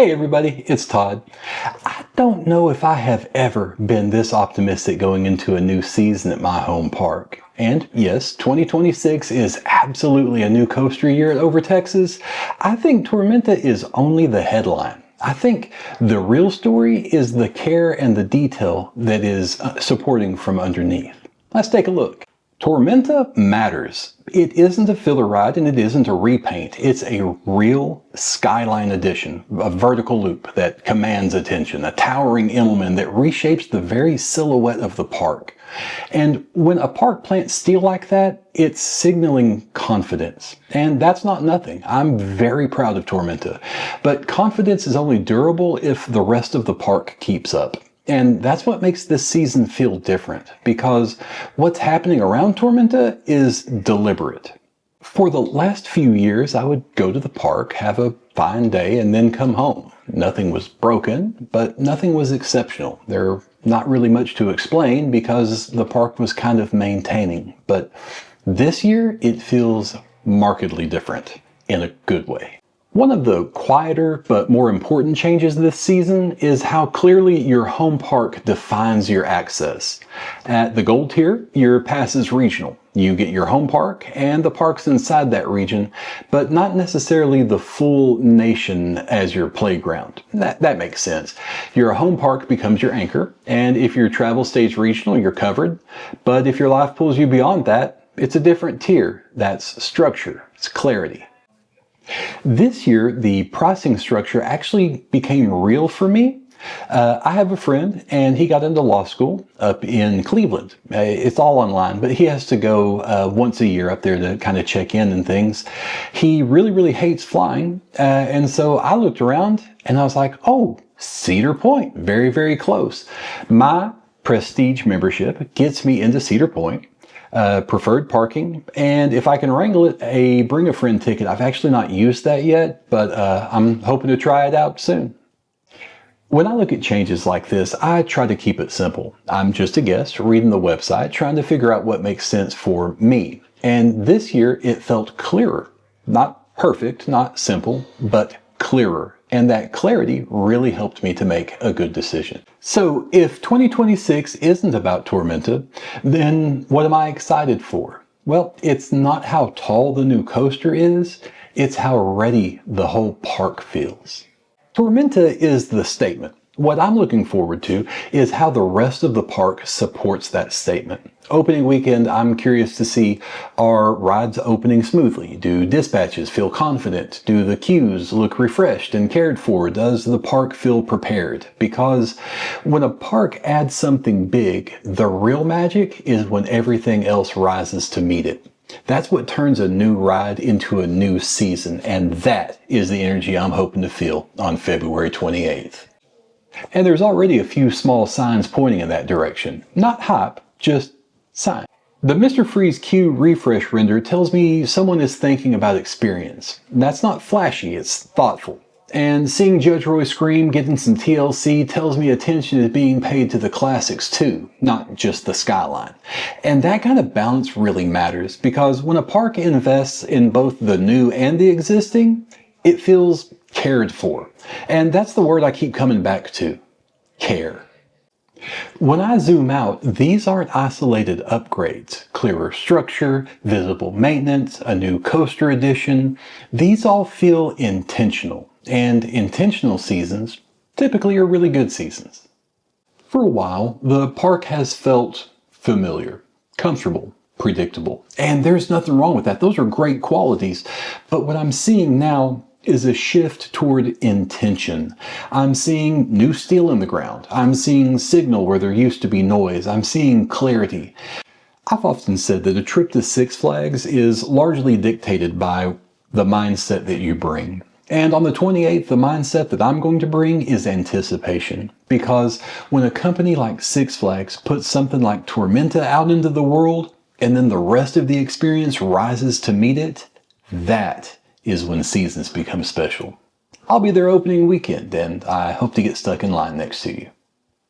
Hey everybody, it's Todd. I don't know if I have ever been this optimistic going into a new season at my home park. And yes, 2026 is absolutely a new coaster year over Texas. I think Tormenta is only the headline. I think the real story is the care and the detail that is supporting from underneath. Let's take a look. Tormenta matters. It isn't a filler ride and it isn't a repaint. It's a real skyline addition, a vertical loop that commands attention, a towering emblem that reshapes the very silhouette of the park. And when a park plants steel like that, it's signaling confidence. And that's not nothing. I'm very proud of Tormenta. But confidence is only durable if the rest of the park keeps up. And that's what makes this season feel different, because what's happening around Tormenta is deliberate. For the last few years, I would go to the park, have a fine day, and then come home. Nothing was broken, but nothing was exceptional. There's not really much to explain because the park was kind of maintaining. But this year, it feels markedly different in a good way. One of the quieter but more important changes this season is how clearly your home park defines your access. At the Gold tier, your pass is regional. You get your home park and the parks inside that region, but not necessarily the full nation as your playground. That makes sense. Your home park becomes your anchor, and if your travel stays regional, you're covered. But if your life pulls you beyond that, it's a different tier. That's structure. It's clarity. This year, the pricing structure actually became real for me. I have a friend and he got into law school up in Cleveland. It's all online, but he has to go once a year up there to kind of check in and things. He really hates flying. And so I looked around and I was like, oh, Cedar Point, very close. My prestige membership gets me into Cedar Point. Preferred parking, and if I can wrangle it, a bring a friend ticket. I've actually not used that yet, but I'm hoping to try it out soon. When I look at changes like this, I try to keep it simple. I'm just a guest reading the website, trying to figure out what makes sense for me. And this year it felt clearer. Not perfect, not simple, but clearer. And that clarity really helped me to make a good decision. So if 2026 isn't about Tormenta, then what am I excited for? Well, it's not how tall the new coaster is, it's how ready the whole park feels. Tormenta is the statement. What I'm looking forward to is how the rest of the park supports that statement. Opening weekend, I'm curious to see, are rides opening smoothly? Do dispatches feel confident? Do the queues look refreshed and cared for? Does the park feel prepared? Because when a park adds something big, the real magic is when everything else rises to meet it. That's what turns a new ride into a new season, and that is the energy I'm hoping to feel on February 28th. And there's already a few small signs pointing in that direction. Not hype, just sign. The Mr. Freeze queue refresh render tells me someone is thinking about experience. That's not flashy, it's thoughtful. And seeing Judge Roy scream, getting some TLC tells me attention is being paid to the classics too, not just the skyline. And that kind of balance really matters, because when a park invests in both the new and the existing, it feels cared for. And that's the word I keep coming back to. Care. When I zoom out, these aren't isolated upgrades. Clearer structure, visible maintenance, a new coaster addition. These all feel intentional. And intentional seasons typically are really good seasons. For a while, the park has felt familiar, comfortable, predictable. And there's nothing wrong with that. Those are great qualities. But what I'm seeing now is a shift toward intention. I'm seeing new steel in the ground. I'm seeing signal where there used to be noise. I'm seeing clarity. I've often said that a trip to Six Flags is largely dictated by the mindset that you bring. And on the 28th, the mindset that I'm going to bring is anticipation. Because when a company like Six Flags puts something like Tormenta out into the world, and then the rest of the experience rises to meet it, that is when seasons become special. I'll be there opening weekend, and I hope to get stuck in line next to you.